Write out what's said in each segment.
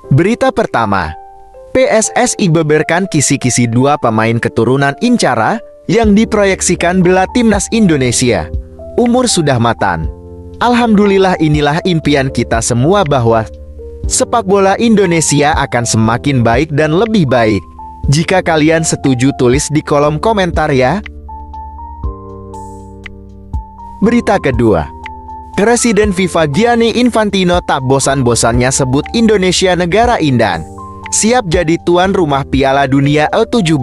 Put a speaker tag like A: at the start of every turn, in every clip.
A: Berita pertama, PSSI beberkan kisi-kisi dua pemain keturunan Incara yang diproyeksikan bela timnas Indonesia. Umur sudah matang. Alhamdulillah, inilah impian kita semua bahwa sepak bola Indonesia akan semakin baik dan lebih baik. Jika kalian setuju, tulis di kolom komentar ya. Berita kedua, Presiden FIFA Gianni Infantino tak bosan-bosannya sebut Indonesia negara indah, siap jadi tuan rumah Piala Dunia U17.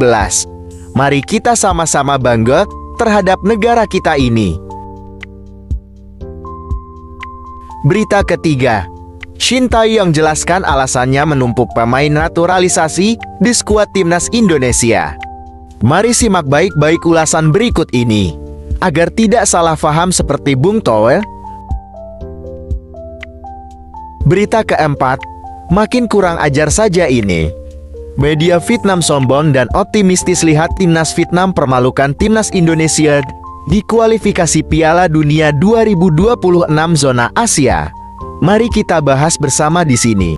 A: Mari kita sama-sama bangga terhadap negara kita ini. Berita ketiga, Shin Tae-yong jelaskan alasannya menumpuk pemain naturalisasi di skuad timnas Indonesia. Mari simak baik-baik ulasan berikut ini, agar tidak salah paham seperti Bung Toel. Berita keempat, makin kurang ajar saja ini. Media Vietnam sombong dan optimistis lihat timnas Vietnam permalukan timnas Indonesia di kualifikasi Piala Dunia 2026 zona Asia. Mari kita bahas bersama di sini.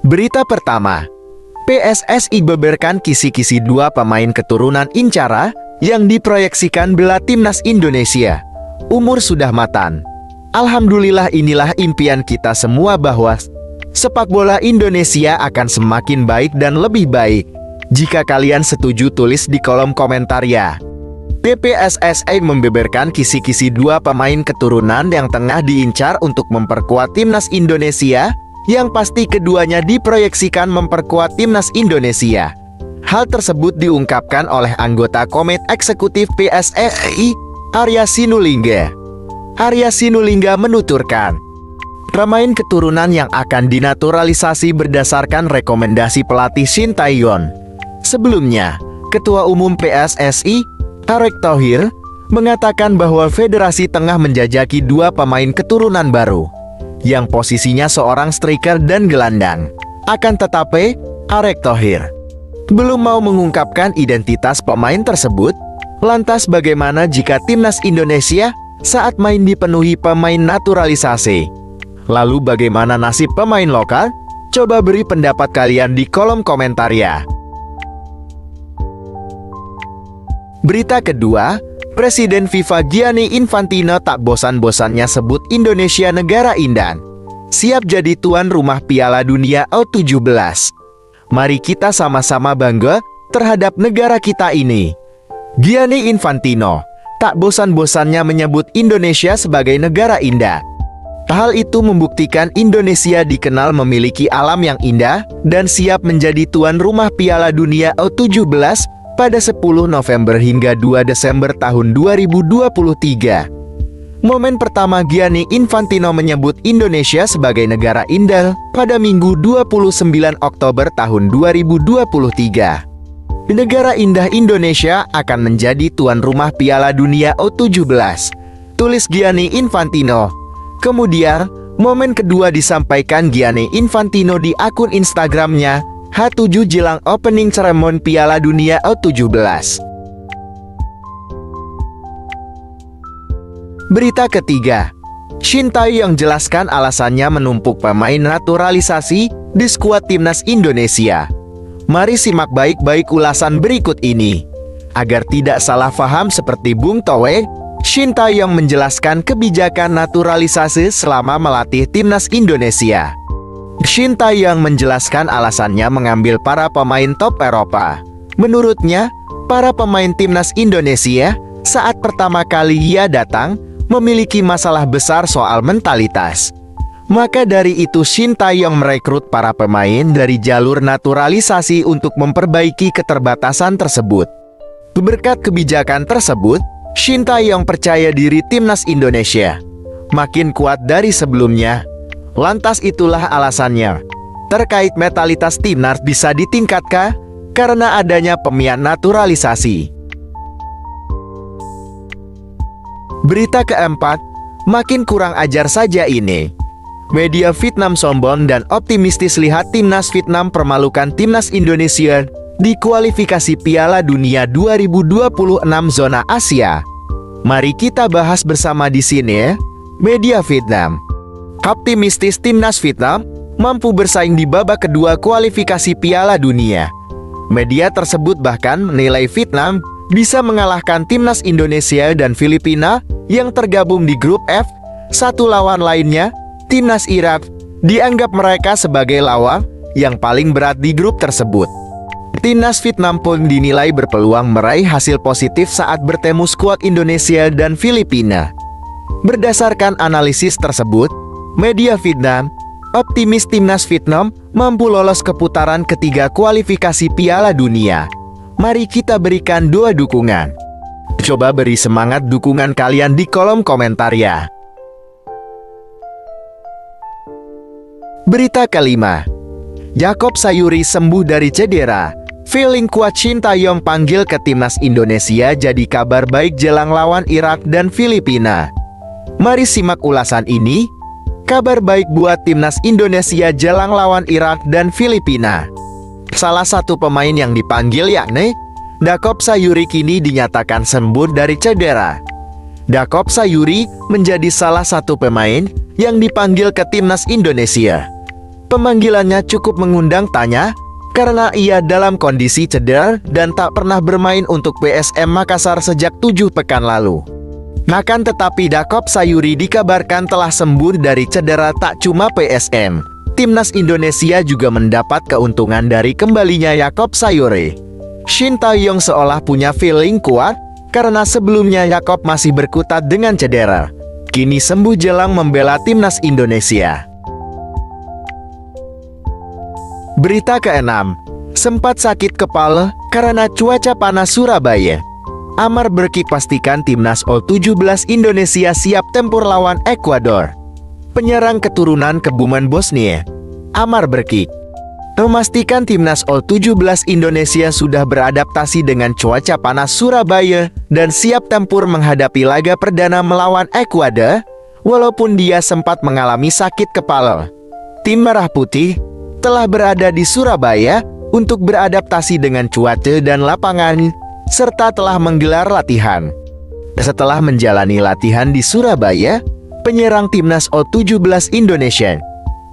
A: Berita pertama, PSSI beberkan kisi-kisi dua pemain keturunan Incara yang diproyeksikan bela timnas Indonesia. Umur sudah matang. Alhamdulillah, inilah impian kita semua bahwa sepak bola Indonesia akan semakin baik dan lebih baik. Jika kalian setuju, tulis di kolom komentar ya. PSSI membeberkan kisi-kisi dua pemain keturunan yang tengah diincar untuk memperkuat timnas Indonesia, yang pasti keduanya diproyeksikan memperkuat timnas Indonesia. Hal tersebut diungkapkan oleh anggota Komite Eksekutif PSSI, Arya Sinulinga. Arya Sinulinga menuturkan, pemain keturunan yang akan dinaturalisasi berdasarkan rekomendasi pelatih Shin Tae-yong. Sebelumnya, Ketua Umum PSSI, Erick Thohir, mengatakan bahwa federasi tengah menjajaki dua pemain keturunan baru, yang posisinya seorang striker dan gelandang. Akan tetapi, Erick Thohir belum mau mengungkapkan identitas pemain tersebut. Lantas bagaimana jika timnas Indonesia saat main dipenuhi pemain naturalisasi? Lalu bagaimana nasib pemain lokal? Coba beri pendapat kalian di kolom komentar ya. Berita kedua, Presiden FIFA Gianni Infantino tak bosan-bosannya sebut Indonesia negara indah, siap jadi tuan rumah Piala Dunia U17. Mari kita sama-sama bangga terhadap negara kita ini. Gianni Infantino tak bosan-bosannya menyebut Indonesia sebagai negara indah. Hal itu membuktikan Indonesia dikenal memiliki alam yang indah dan siap menjadi tuan rumah Piala Dunia U17 pada 10 November hingga 2 Desember tahun 2023. Momen pertama Gianni Infantino menyebut Indonesia sebagai negara indah pada Minggu 29 Oktober tahun 2023. Negara indah Indonesia akan menjadi tuan rumah Piala Dunia U17, tulis Gianni Infantino. Kemudian, momen kedua disampaikan Gianni Infantino di akun Instagramnya, H7 jelang opening ceremony Piala Dunia U17. Berita ketiga, Shin Tae-yong jelaskan alasannya menumpuk pemain naturalisasi di skuad timnas Indonesia. Mari simak baik-baik ulasan berikut ini, agar tidak salah paham seperti Bung Toel. Shin Tae-yong menjelaskan kebijakan naturalisasi selama melatih timnas Indonesia. Shin Tae-yong menjelaskan alasannya mengambil para pemain top Eropa. Menurutnya, para pemain timnas Indonesia saat pertama kali ia datang memiliki masalah besar soal mentalitas. Maka dari itu Shin Tae-yong merekrut para pemain dari jalur naturalisasi untuk memperbaiki keterbatasan tersebut. Berkat kebijakan tersebut, Shin Tae-yong percaya diri timnas Indonesia makin kuat dari sebelumnya. Lantas itulah alasannya terkait mentalitas timnas bisa ditingkatkan karena adanya pemain naturalisasi. Berita keempat, makin kurang ajar saja ini. Media Vietnam sombong dan optimistis lihat timnas Vietnam permalukan timnas Indonesia di kualifikasi Piala Dunia 2026 zona Asia. Mari kita bahas bersama di sini ya. Media Vietnam optimistis timnas Vietnam mampu bersaing di babak kedua kualifikasi Piala Dunia. Media tersebut bahkan menilai Vietnam bisa mengalahkan timnas Indonesia dan Filipina yang tergabung di grup F. Satu lawan lainnya, timnas Irak, dianggap mereka sebagai lawan yang paling berat di grup tersebut. Timnas Vietnam pun dinilai berpeluang meraih hasil positif saat bertemu skuad Indonesia dan Filipina. Berdasarkan analisis tersebut, media Vietnam optimis timnas Vietnam mampu lolos ke putaran ketiga kualifikasi Piala Dunia. Mari kita berikan doa dukungan. Coba beri semangat dukungan kalian di kolom komentar ya. Berita kelima, Jakob Sayuri sembuh dari cedera. Feeling kuat Shin Tae-yong panggil ke timnas Indonesia jadi kabar baik jelang lawan Irak dan Filipina. Mari simak ulasan ini. Kabar baik buat timnas Indonesia jelang lawan Irak dan Filipina. Salah satu pemain yang dipanggil yakni Jakob Sayuri kini dinyatakan sembuh dari cedera. Jakob Sayuri menjadi salah satu pemain yang dipanggil ke timnas Indonesia. Pemanggilannya cukup mengundang tanya karena ia dalam kondisi cedera dan tak pernah bermain untuk PSM Makassar sejak 7 pekan lalu. Akan tetapi Jakob Sayuri dikabarkan telah sembuh dari cedera. Tak cuma PSM, timnas Indonesia juga mendapat keuntungan dari kembalinya Jakob Sayuri. Shin Tae-yong seolah punya feeling kuat karena sebelumnya Jakob masih berkutat dengan cedera. Kini sembuh jelang membela timnas Indonesia. Berita ke-6, sempat sakit kepala karena cuaca panas Surabaya. Amar Berkik pastikan timnas U17 Indonesia siap tempur lawan Ekuador. Penyerang keturunan Kebumen Bosnia, Amar Berkik, memastikan timnas U17 Indonesia sudah beradaptasi dengan cuaca panas Surabaya dan siap tempur menghadapi laga perdana melawan Ekuador, walaupun dia sempat mengalami sakit kepala. Tim Merah Putih telah berada di Surabaya untuk beradaptasi dengan cuaca dan lapangan, serta telah menggelar latihan. Setelah menjalani latihan di Surabaya, penyerang timnas U17 Indonesia,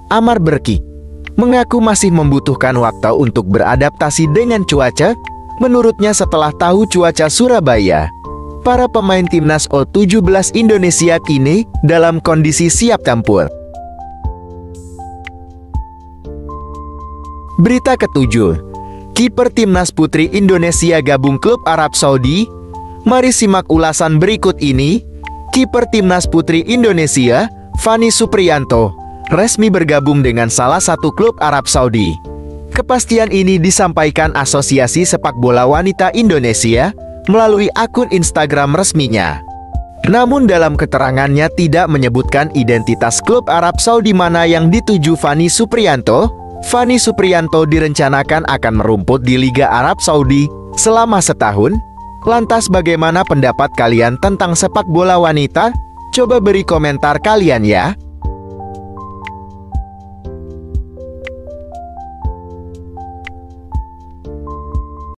A: Amar Berkik, mengaku masih membutuhkan waktu untuk beradaptasi dengan cuaca. Menurutnya setelah tahu cuaca Surabaya, para pemain timnas U17 Indonesia kini dalam kondisi siap tempur. Berita ke-7, kiper timnas putri Indonesia gabung klub Arab Saudi. Mari simak ulasan berikut ini. Kiper timnas putri Indonesia, Fanny Supriyanto, resmi bergabung dengan salah satu klub Arab Saudi. Kepastian ini disampaikan Asosiasi Sepak Bola Wanita Indonesia melalui akun Instagram resminya. Namun dalam keterangannya tidak menyebutkan identitas klub Arab Saudi mana yang dituju Fanny Supriyanto. Fanny Supriyanto direncanakan akan merumput di Liga Arab Saudi selama setahun. Lantas bagaimana pendapat kalian tentang sepak bola wanita? Coba beri komentar kalian ya.